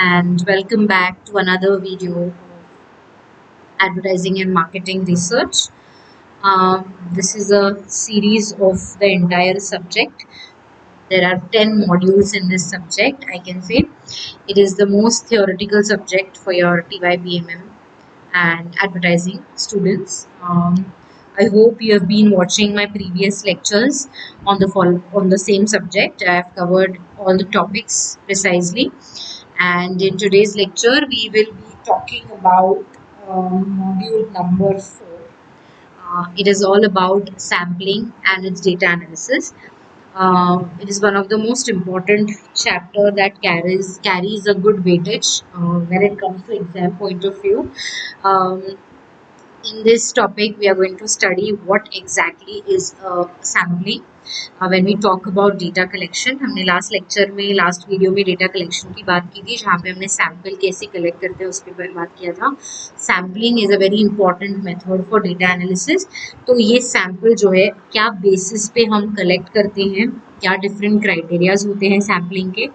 and welcome back to another video of advertising and marketing research. This is a series of the entire subject. There are 10 modules in this subject, I can say. It is the most theoretical subject for your TYBMM and advertising students. I hope you have been watching my previous lectures on the same subject. I have covered all the topics precisely, and in today's lecture we will be talking about module number 4. It is all about sampling and its data analysis. It is one of the most important chapter that carries a good weightage when it comes to exam point of view. In this topic, we are going to study what exactly is sampling. When we talk about data collection, हमने last video में data collection की बात की थी, जहाँ पे हमने sample कैसे कलेक्ट करते हैं उसके बारे में बात किया था. Sampling is a very important method for data analysis. तो ये सैम्पल जो है क्या बेसिस पे हम कलेक्ट करते हैं, क्या डिफरेंट क्राइटेरियाज होते हैं सैम्पलिंग के,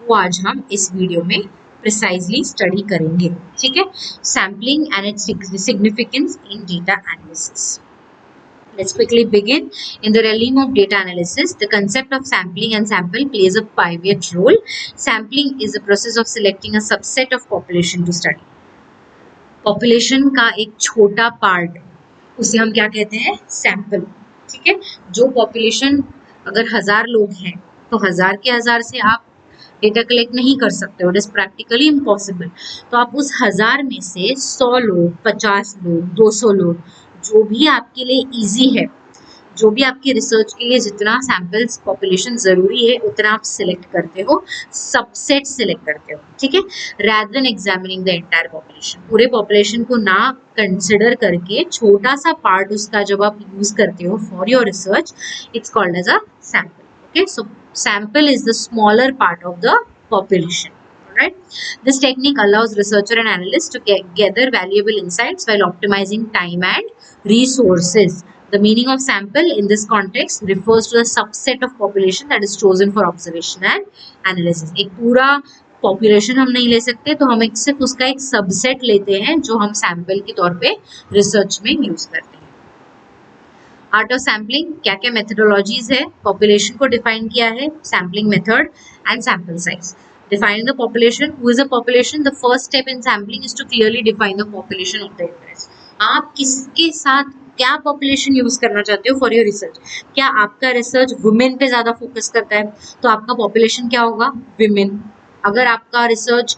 वो आज हम इस वीडियो में precisely study करेंगे. ठीक है. Sampling and its significance in data analysis. Let's quickly begin. In the realm of data analysis, the concept of sampling and sample plays a pivot role. Sampling is the process of selecting a subset of population to study. Population का एक छोटा part, उसे हम क्या कहते हैं? Sample. ठीक है. जो population अगर 1000 लोग हैं, तो 1000 के 1000 से आप डेटा कलेक्ट नहीं कर सकते हो. It is practically impossible. तो आप उस 1000 में से 100 लोग, 50 लोग, 200 लोग, जो भी आपके लिए इजी है, जो भी आपकी रिसर्च के लिए जितना सैम्पल्स पॉपुलेशन जरूरी है उतना आप सिलेक्ट करते हो, सबसेट सिलेक्ट करते हो. ठीक है. Rather than examining the entire population, पूरे पॉपुलेशन को ना कंसिडर करके छोटा सा पार्ट उसका जब आप यूज करते हो for your research, it's called as a sample. Okay, so sample is the smaller part of the population. Alright, this technique allows researcher and analysts to gather valuable insights while optimizing time and resources. The meaning of sample in this context refers to a subset of population that is chosen for observation and analysis. एक पूरा population हम नहीं ले सकते, तो हम सिर्फ उसका एक सबसेट लेते हैं जो हम सैम्पल के तौर पे रिसर्च में यूज करते हैं. आर्ट ऑफ सैम्पलिंग, क्या क्या मेथडोलॉजीज है, पॉपुलेशन को डिफाइन किया है, sampling method and sample size. Defining the population. Who is a population? The first step in sampling is to clearly define the population of the interest. आप किसके साथ क्या पॉपुलेशन यूज करना चाहते हो फॉर योर रिसर्च. क्या आपका research women पे ज्यादा फोकस करता है, तो आपका पॉपुलेशन क्या होगा? विमेन. अगर आपका रिसर्च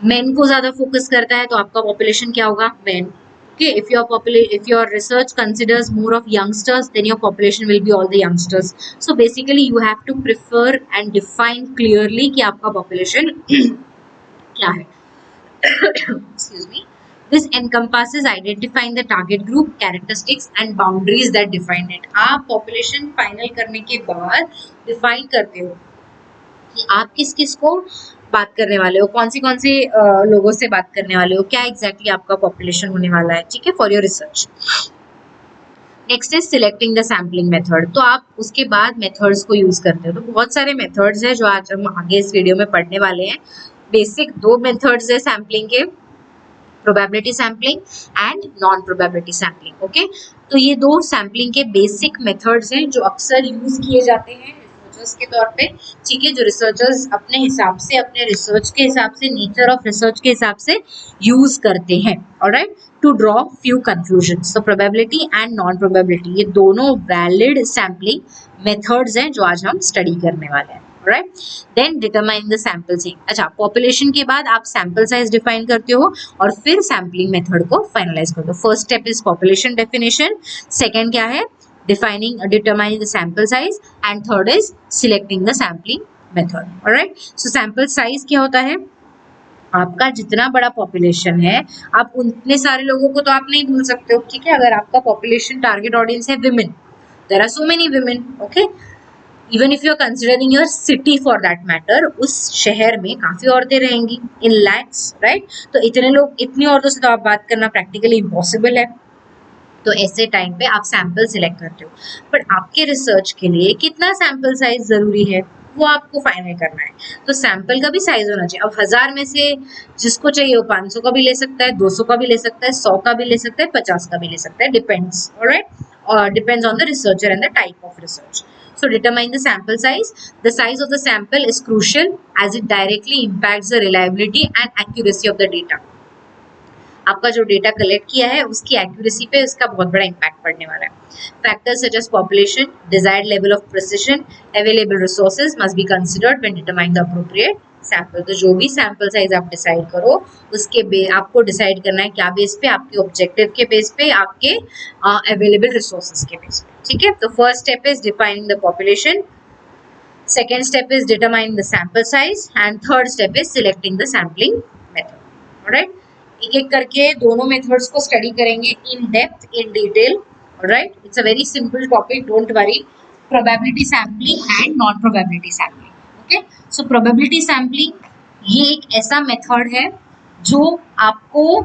मेन को ज्यादा फोकस करता है, तो आपका पॉपुलेशन क्या होगा? Main. Okay, if your research considers more of youngsters, then your population will be all the youngsters. So basically you have to prefer and define clearly कि आपका population क्या है. Excuse me. This encompasses identifying the target group, characteristics and boundaries that define it. आप population final करने के बाद define करते हो कि आप किस किस को बात करने वाले हो, कौन सी लोगों से बात करने वाले हो, क्या एग्जैक्टली आपका पॉपुलेशन होने वाला है. ठीक है, for your research. Next is selecting the sampling method. तो आप उसके बाद मेथड्स को यूज करते हो. तो बहुत सारे मेथड्स हैं जो आज हम आगे इस वीडियो में पढ़ने वाले हैं. बेसिक 2 मेथड्स है सैम्पलिंग के, probability sampling and non probability sampling. Okay, तो ये 2 सैम्पलिंग के बेसिक मेथड्स हैं जो अक्सर यूज किए जाते हैं के तौर पे. ठीक है, जो रिसर्चर्स अपने हिसाब से, अपने रिसर्च के हिसाब से, नेचर ऑफ रिसर्च के हिसाब से यूज करते हैं. Alright, to draw few conclusions. तो प्रोबेबिलिटी एंड नॉन प्रोबेबिलिटी, ये दोनों वैलिड सैम्पलिंग मेथड्स हैं जो आज हम स्टडी करने वाले हैं. Alright, then determine the sample size. अच्छा, पॉपुलेशन के बाद आप सैम्पल साइज डिफाइन करते हो और फिर सैम्पलिंग मेथड को फाइनलाइज करते हो. First step is population definition, second क्या है? determining the sample size, and third is selecting the sampling method. Alright, so sample size क्या होता है? आपका जितना बड़ा पॉपुलेशन है, आप उतने सारे लोगों को तो आप नहीं भूल सकते हो. ठीक है, अगर आपका पॉपुलेशन टारगेट ऑडियंस है women, there are so many women. Okay, even if you are considering your city for that matter, उस शहर में काफी औरतें रहेंगी इन लैक्स. राइट, तो इतने लोग, इतनी औरतों से तो आप बात करना प्रैक्टिकली इम्पॉसिबल है. तो ऐसे टाइम पे आप सैंपल सिलेक्ट करते हो. बट आपके रिसर्च के लिए कितना सैंपल साइज जरूरी है? वो आपको फाइनल करना है। तो सैंपल का भी साइज होना चाहिए। अब 1000 में से जिसको चाहिए वो 500 का भी ले सकता है, 200 का भी ले सकता है, 100 का भी ले सकता है, 50 का भी ले सकता है, डिपेंड्स, ऑलराइट, और depends on the researcher and the type of research. So determine the sample size. The size of the sample is crucial as it directly impacts the reliability and accuracy of the data. आपका जो data collect किया है उसकी accuracy पे इसका बहुत बड़ा impact पड़ने वाला है। Factors such as population, desired level of precision, available resources must be considered when determining the appropriate sample. तो जो भी सैंपल साइज आप डिसाइड करो उसके आपको डिसाइड करना है क्या बेस पे, आपके ऑब्जेक्टिव के बेस पे, आपके अवेलेबल रिसोर्सेज के बेस पे, ठीक है। तो first step is defining the population, second step is determining the sample size and third step is selecting the sampling method, alright. एक एक करके दोनों मेथड्स को स्टडी करेंगे in depth, in detail, alright. It's a very simple topic, don't worry. Probability sampling and non probability sampling, okay. So probability sampling ये एक ऐसा method है जो आपको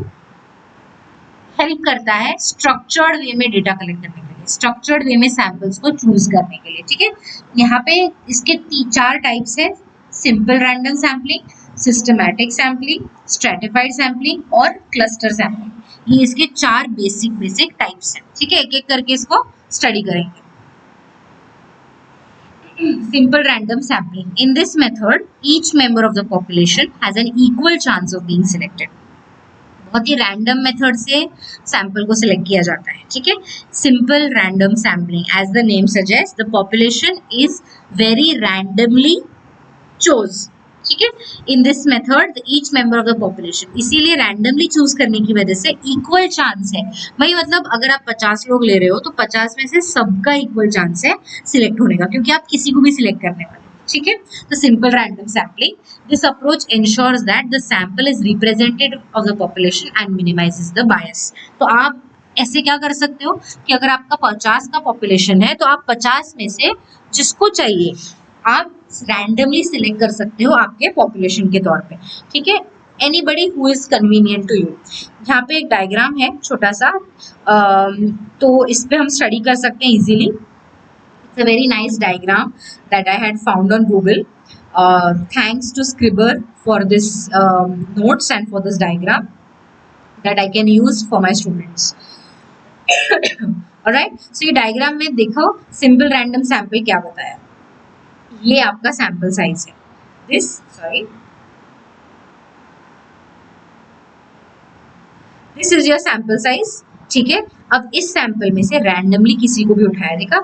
हेल्प करता है स्ट्रक्चर्ड वे में डेटा कलेक्ट करने के लिए, स्ट्रक्चर्ड वे में सैंपल्स को चूज करने के लिए, ठीक है। यहाँ पे इसके 4 टाइप्स है, simple random sampling, systematic sampling, stratified sampling और क्लस्टर सैम्पलिंग। ये इसके 4 बेसिक टाइप्स हैं, ठीक है। एक एक करके इसको स्टडी करेंगे। Simple random sampling. In this method, each member of the population has an equal chance of being selected. बहुत ही रैंडम मेथड से सैंपल को सिलेक्ट किया जाता है, ठीक है। Simple random sampling, as the name suggest, the population is very randomly chose, ठीक है। In this method each member of the population, इसीलिए रैंडमली चूज करने की वजह से इक्वल चांस है भाई, मतलब अगर आप 50 लोग ले रहे हो तो 50 में से सबका इक्वल चांस है सिलेक्ट होने का, क्योंकि आप किसी को भी सिलेक्ट करने वाले, ठीक है। तो simple random sampling, this approach ensures that the sample is representative of the population and minimises the bias. तो आप ऐसे क्या कर सकते हो कि अगर आपका 50 का पॉपुलेशन है तो आप 50 में से जिसको चाहिए आप रैंडमली सिलेक्ट कर सकते हो आपके पॉपुलेशन के तौर पे, ठीक है। Anybody who is convenient to you. यहाँ पे एक डायग्राम है छोटा सा, तो इस पे हम स्टडी कर सकते हैं easily. It's a very nice diagram that I had found on Google. Thanks to Scriber for this notes and for this diagram that I can use for my students. Alright, so ये diagram में देखो simple random sample क्या बताया। ये आपका sample size है, this is your sample size, ठीक है। अब इस सैंपल में से रैंडमली किसी को भी उठाया, देखा।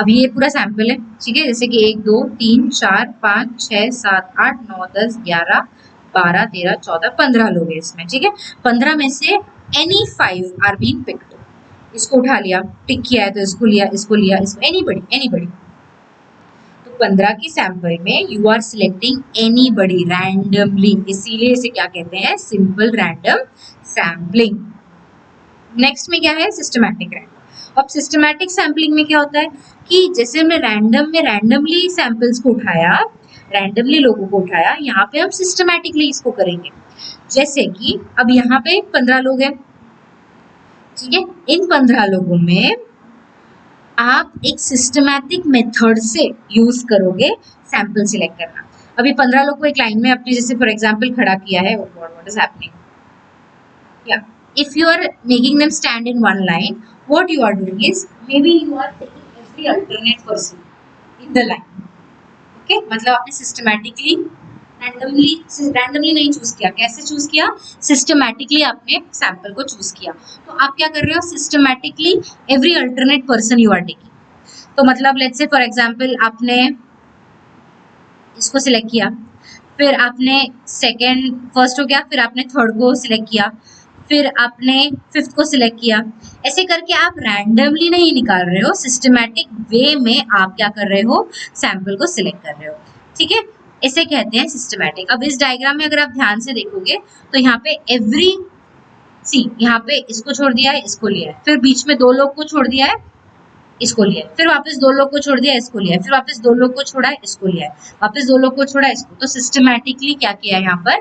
अब ये पूरा सैंपल है, ठीक है। जैसे कि 1 2 3 4 5 6 7 8 9 10 11 12 13 14 15 लोग हैं इसमें, ठीक है। 15 में से एनी 5 आर बीइंग पिक्ड। इसको उठा लिया, टिक किया है तो इसको लिया, इसको लिया, इसको, एनीबडी। 15 की सैंपल में you are selecting anybody randomly, इसीलिए इसे क्या कहते हैं, सिंपल रैंडम सैम्पलिंग। नेक्स्ट में क्या है, सिस्टमैटिक रैंडम। अब सिस्टमैटिक सैम्पलिंग में क्या होता है कि जैसे हमने रैंडम में रैंडमली सैंपल्स को उठाया, रैंडमली लोगों को उठाया, यहाँ पे हम सिस्टमैटिकली इसको करेंगे। जैसे कि अब यहाँ पे 15 लोग हैं, ठीक है। इन 15 लोगों में आप एक सिस्टमैटिक मेथड से यूज करोगे सैंपल सिलेक्ट करना। अभी 15 लोग को एक लाइन में अपने जैसे फॉर एग्जांपल खड़ा किया है, व्हाट इज हैपनिंग, या if you are making them stand in one line, what you are doing is maybe you are taking every alternate person in the line, okay. मतलब आपने systematically randomly नहीं choose किया। कैसे choose किया, systematically आपने sample को choose किया। तो आप क्या कर रहे हो, systematically every alternate person you are taking. तो मतलब लेट्स से फॉर एग्जांपल आपने इसको सिलेक्ट किया, फिर आपने फर्स्ट हो गया, फिर आपने थर्ड को सिलेक्ट किया, फिर आपने फिफ्थ को सिलेक्ट किया। ऐसे करके आप रैंडमली नहीं निकाल रहे हो, सिस्टमैटिक वे में आप क्या कर रहे हो, सैंपल को सिलेक्ट कर रहे हो, ठीक है। इसे कहते हैं सिस्टमैटिक। अब इस डायग्राम में अगर आप ध्यान से देखोगे तो यहाँ पे यहाँ पे इसको छोड़ दिया है, इसको लिया है, फिर बीच में 2 लोग को छोड़ दिया है, इसको लिया है, फिर वापस 2 लोग को छोड़ दिया, इसको लिया है, फिर वापस 2 लोग को छोड़ा है, इसको लिया है, वापस 2 लोग को छोड़ा, इसको। तो सिस्टमैटिकली क्या किया है यहाँ पर,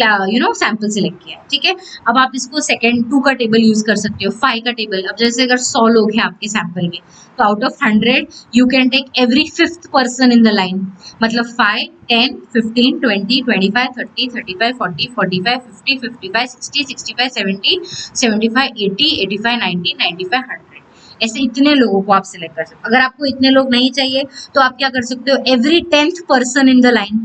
सैंपल सिलेक्ट किया, ठीक है। अब आप इसको सेकंड 2 का टेबल यूज कर सकते हो, 5 का टेबल। अब जैसे अगर 100 लोग हैं आपके सैंपल में, तो out of 100 you can take every 5th person in the line, मतलब 5, 10, 15, 20, 25, 30, 35, 40, 45, 50, 55, 60, 65, 70, 75, 80, 85, 90, 95, 100, ऐसे इतने लोगों को आप सिलेक्ट कर सकते हो। अगर आपको इतने लोग नहीं चाहिए तो आप क्या कर सकते हो, every 10th person in the line,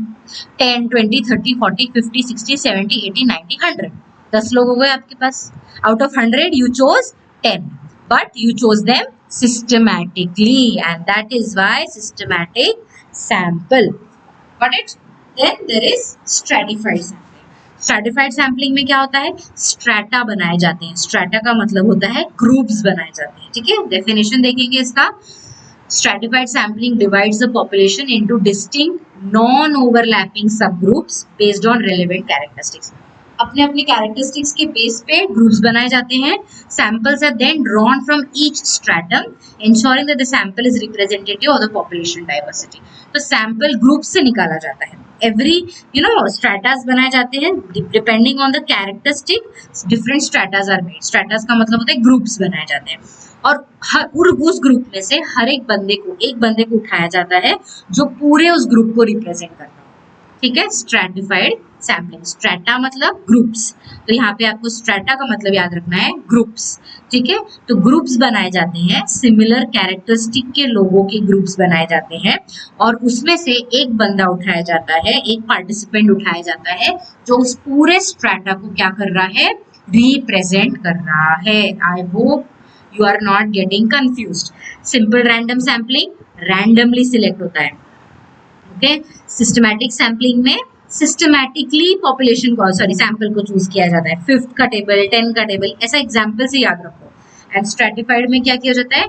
10, 20, 30, 40, 50, 60, 70, 80, 90, 100, 10 लोग हो गए आपके पास। Out of 100 you choose 10, but you choose them systematically, and that is why systematic sample. Got it? Then there is stratified sampling. Stratified sampling में क्या होता है, स्ट्रैटा बनाए जाते हैं। स्ट्रैटा का मतलब होता है ग्रुप्स बनाए जाते हैं, ठीक है। डेफिनेशन देखेंगे इसका। Stratified sampling divides the population into distinct non overlapping sub groups based on relevant characteristics. अपने अपने कैरेक्टरिस्टिक्स के बेस पे ग्रुप्स बनाए जाते हैं। Samples are then drawn from each stratum ensuring that the sample is representative of the population diversity. तो sample group से निकाला जाता है। एवरी स्ट्रैटास बनाए जाते हैं depending on the characteristic, different stratas are made. Stratas का मतलब होता है ग्रुप्स बनाए जाते हैं, और उस ग्रुप में से हर एक बंदे को उठाया जाता है जो पूरे उस ग्रुप को रिप्रेजेंट करता है, ठीक है। स्ट्रैटिफाइड सैम्पलिंग, स्ट्रैटा मतलब ग्रुप्स, तो यहाँ पे आपको स्ट्रैटा का मतलब याद रखना है ग्रुप्स, ठीक है। तो ग्रुप्स बनाए जाते हैं, सिमिलर कैरेक्टरिस्टिक के लोगों के ग्रुप्स बनाए जाते हैं, और उसमें से एक बंदा उठाया जाता है, एक पार्टिसिपेंट उठाया जाता है जो उस पूरे स्ट्रैटा को क्या कर रहा है, रिप्रेजेंट कर रहा है। I hope you are not getting confused. Simple random sampling, randomly select होता है, ओके। सिस्टमैटिक सैम्पलिंग में सिस्टमैटिकली पॉपुलेशन को सैंपल को चूज किया जाता है, 5th का टेबल, 10 का टेबल, ऐसा एग्जाम्पल से याद रखो। एंड स्ट्रैटिफाइड में क्या किया जाता है,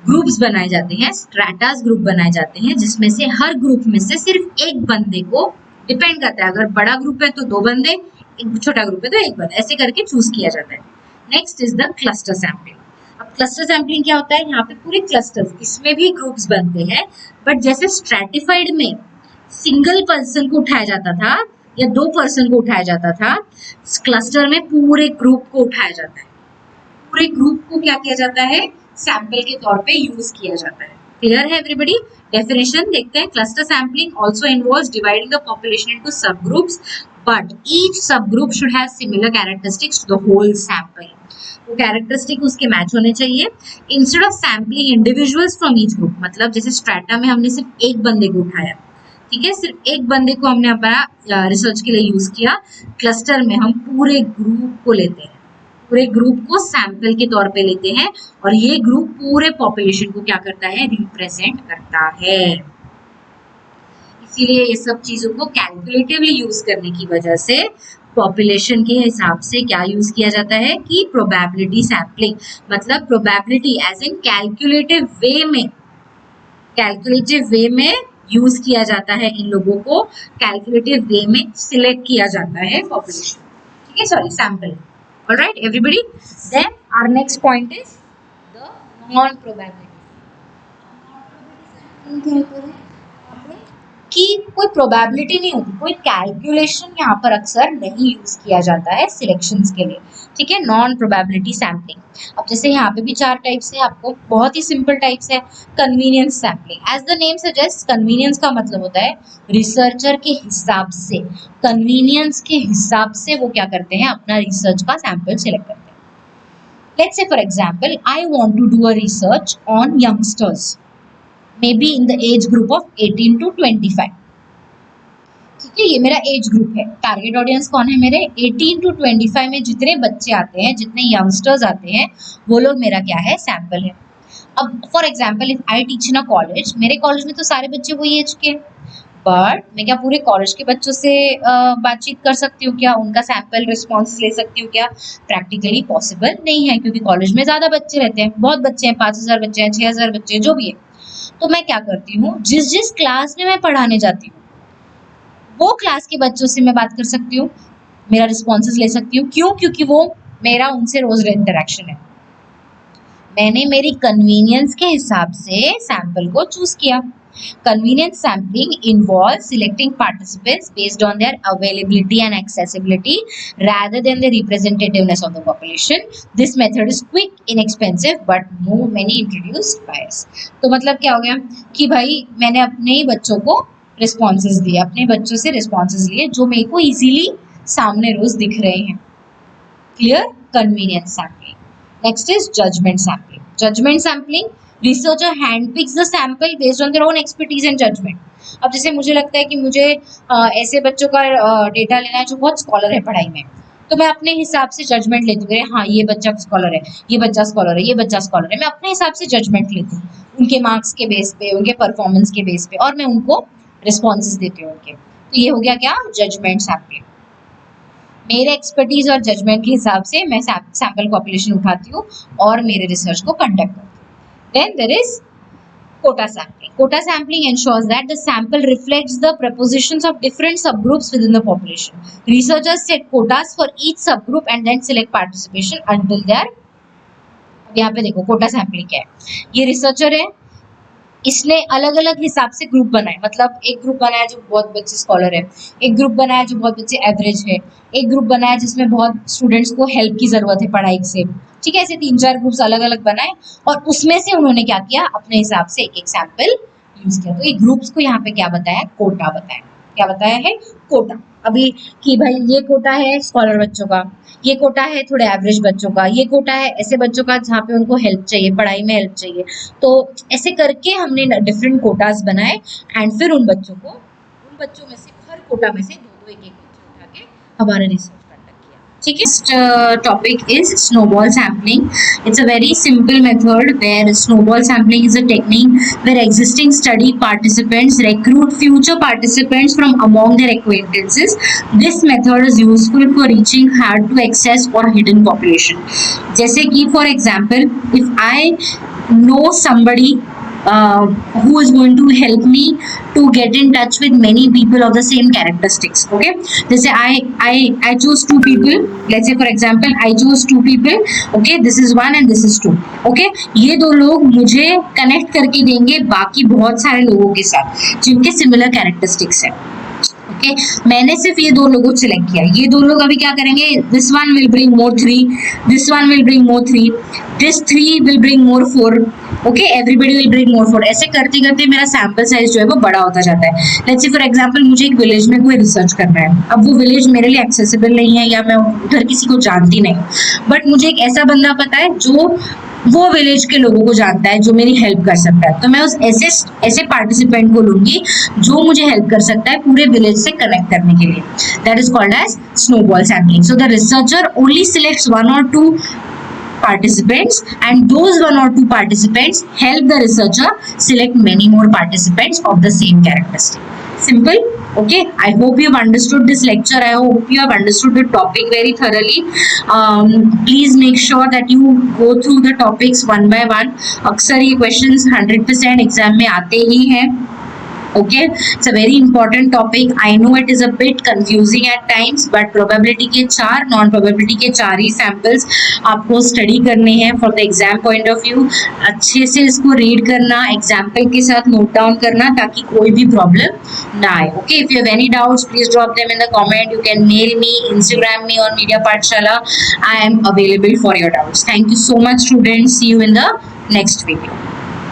ग्रुप्स बनाए जाते हैं, स्ट्रैटास ग्रुप बनाए जाते हैं, जिसमें से हर ग्रुप में से सिर्फ एक बंदे को, डिपेंड करता है, अगर बड़ा ग्रुप है तो 2 बंदे, एक छोटा ग्रुप है तो 1 बंदा, ऐसे करके चूज किया जाता है। Next is the cluster sampling. अब क्लस्टर सैम्पलिंग क्या होता है, यहाँ पे पूरे क्लस्टर्स, इसमें भी ग्रुप्स बनते हैं, बट जैसे स्ट्रैटिफाइड में सिंगल पर्सन को उठाया जाता था या 2 पर्सन को उठाया जाता था, क्लस्टर में पूरे ग्रुप को उठाया जाता है, पूरे ग्रुप को क्या किया जाता है, सैंपल के तौर पे यूज किया जाता है। क्लियर है एवरीबॉडी? डेफिनेशन देखते हैं। Cluster sampling also involves dividing the population into sub groups, but each sub group should have similar characteristics to the whole sample. वो कैरेक्टरिस्टिक उसके मैच होने चाहिए। Instead of sampling individuals from each group, मतलब जैसे strata में हमने सिर्फ एक बंदे को उठाया, ठीक है, सिर्फ एक बंदे को हमने अपना रिसर्च के लिए यूज किया। क्लस्टर में हम पूरे ग्रुप को लेते हैं, पूरे ग्रुप को सैंपल के तौर पे लेते हैं, और ये ग्रुप पूरे पॉपुलेशन को क्या करता है, रिप्रेजेंट करता है। इसीलिए ये सब चीजों को कैलकुलेटिवली यूज करने की वजह से पॉपुलेशन के हिसाब से क्या यूज किया जाता है कि प्रोबेबिलिटी सैम्पलिंग, मतलब प्रोबेबिलिटी एज इन कैलकुलेटिव वे में यूज किया जाता है। इन लोगों को कैलकुलेटिव वे में सिलेक्ट किया जाता है पॉपुलेशन, ठीक है, sorry sample. Alright everybody, then our next point is the non probability कि कोई प्रोबेबिलिटी नहीं होती, कोई कैलकुलेशन यहाँ पर अक्सर नहीं यूज किया जाता है सिलेक्शंस के लिए, ठीक है। Non probability sampling. अब जैसे यहाँ पे भी 4 टाइप्स है, आपको बहुत ही सिंपल टाइप्स है। Convenience sampling, as the name suggest, convenience का मतलब होता है रिसर्चर के हिसाब से, कन्वीनियंस के हिसाब से वो क्या करते हैं, अपना रिसर्च का सैंपल सिलेक्ट करते हैं। Let's say for example I want to do a research on youngsters, maybe in the age group of 18 to 25, ठीक है, ये मेरा एज ग्रुप है। टारगेट ऑडियंस कौन है मेरे, 18 to 25 में जितने बच्चे आते हैं, जितने यंगस्टर्स आते हैं, वो लोग मेरा क्या है, सैंपल है। अब for example if I teach in a college, मेरे कॉलेज में तो सारे बच्चे वही एज के, बट मैं क्या पूरे कॉलेज के बच्चों से बातचीत कर सकती हूँ क्या, उनका सैंपल रिस्पॉन्स ले सकती हूँ क्या? प्रैक्टिकली पॉसिबल नहीं है, क्योंकि कॉलेज में ज्यादा बच्चे रहते हैं, बहुत बच्चे हैं, 5000 बच्चे हैं, 6000 बच्चे हैं, जो भी है। तो मैं क्या करती हूँ, जिस जिस क्लास में मैं पढ़ाने जाती हूँ वो क्लास के बच्चों से मैं बात कर सकती हूँ, मेरा रिस्पॉन्सेस ले सकती हूँ। क्यों? क्योंकि वो मेरा उनसे रोज इंटरेक्शन है। मैंने मेरी कन्वीनियंस के हिसाब से सैंपल को चूज किया। Convenience sampling involves selecting participants based on their availability and accessibility rather than the representativeness of the population. This method is quick, inexpensive, but many introduced bias. तो मतलब क्या हो गया कि भाई मैंने अपने ही बच्चों को रिस्पॉन्सेज दिए, अपने बच्चों से रिस्पॉन्सेज लिए जो मेरे को इजीली सामने रोज दिख रहे हैं. Clear? Convenience sampling. Next is judgement sampling. Judgement sampling, researcher handpicks the sample based on their own expertise and judgement. अब जैसे मुझे लगता है कि मुझे ऐसे बच्चों का डेटा लेना है जो बहुत स्कॉलर है पढ़ाई में, तो मैं अपने हिसाब से जजमेंट लेती हूँ. हाँ, ये बच्चा स्कॉलर है, ये बच्चा स्कॉलर है, ये बच्चा स्कॉलर है. मैं अपने हिसाब से जजमेंट लेती हूँ उनके मार्क्स के बेस पे, उनके परफॉर्मेंस के बेस पे, और मैं उनको रिस्पॉन्सेज देती हूँ उनके. तो ये हो गया क्या? Judgement sampling. मेरे एक्सपर्टीज और जजमेंट के हिसाब से मैं सैंपल पॉपुलेशन उठाती हूँ और मेरे रिसर्च को कंडक्ट करती हूँ. Then there is quota sampling. Quota sampling ensures that the sample reflects the propositions of different subgroups within the population. Researchers set quotas for each subgroup and then select participation until they are. अब यहाँ पे देखो Kota sampling क्या है. ये researcher है, इसने अलग अलग हिसाब से ग्रुप बनाए. मतलब एक ग्रुप बनाया जो बहुत बच्चे स्कॉलर है, एक ग्रुप बनाया जो बहुत बच्चे एवरेज है, एक ग्रुप बनाया जिसमें बहुत स्टूडेंट्स को हेल्प की जरूरत है पढ़ाई से. ठीक है, ऐसे 3-4 ग्रुप्स अलग अलग बनाए और उसमें से उन्होंने क्या किया, अपने हिसाब से एक एक सैंपल यूज किया. तो ये ग्रुप्स को यहाँ पे क्या बताया? कोटा बताया. क्या बताया है? कोटा. अभी कि भाई ये कोटा है स्कॉलर बच्चों का, ये कोटा है थोड़े एवरेज बच्चों का, ये कोटा है ऐसे बच्चों का जहाँ पे उनको हेल्प चाहिए, पढ़ाई में हेल्प चाहिए. तो ऐसे करके हमने डिफरेंट कोटास बनाए एंड फिर उन बच्चों में से हर कोटा में से 2-2 एक बच्चे उठा के हमारा रिसर्च कंडक्ट किया. ठीक है. Topic is snowball sampling. It's a very simple method where snowball sampling is a technique where existing study participants recruit future participants from among their acquaintances. This method is useful for reaching hard to access or hidden population. जैसे कि for example, if I know somebody who is going to help me to get in touch with many people of the same characteristics. Okay, जैसे I choose 2 people. Let's say for example I choose 2 people. Okay, this is 1 and this is 2. Okay, ये 2 लोग मुझे connect करके देंगे बाकी बहुत सारे लोगों के साथ जिनके सिमिलर कैरेक्टरिस्टिक्स है. ओके, मैंने सिर्फ ये 2 लोगों को सिलेक्ट किया. ये 2 लोग अभी क्या करेंगे? This one will bring more 3, this one will bring more 3, this 3 will bring more 4. Okay, everybody will bring more 4. ऐसे करते करते मेरा सैंपल साइज जो है वो बड़ा होता जाता है. लेट्स से फॉर एग्जांपल मुझे एक विलेज में कोई रिसर्च करना है. अब वो विलेज मेरे लिए एक्सेसिबल नहीं है या मैं उधर किसी को जानती नहीं, बट मुझे एक ऐसा बंदा पता है जो वो विलेज के लोगों को जानता है, जो मेरी हेल्प कर सकता है. तो मैं उस ऐसे पार्टिसिपेंट को लूंगी जो मुझे हेल्प कर सकता है पूरे विलेज से कनेक्ट करने के लिए. That is called as snowball sampling. So the researcher only selects 1 or 2 participants and those 1 or 2 participants help the researcher select many more participants of the same characteristic. Simple. Okay, I hope you have understood this lecture. I hope you have understood the topic very thoroughly. Please make sure that you go through the topics one by one. अक्सर ये questions 100% exam में आते ही हैं. Okay, it's a very important topic. I know it is a bit confusing at times, but probability के 4, non probability के 4 ही samples आपको study करने हैं for the exam point of view. अच्छे से इसको read करना, example के साथ note down करना ताकि कोई भी problem ना आए. Okay, if you have any doubts, please drop them in the comment. You can mail me, Instagram me on Media Pathshala. I am available for your doubts. Thank you so much, students. See you in the next video.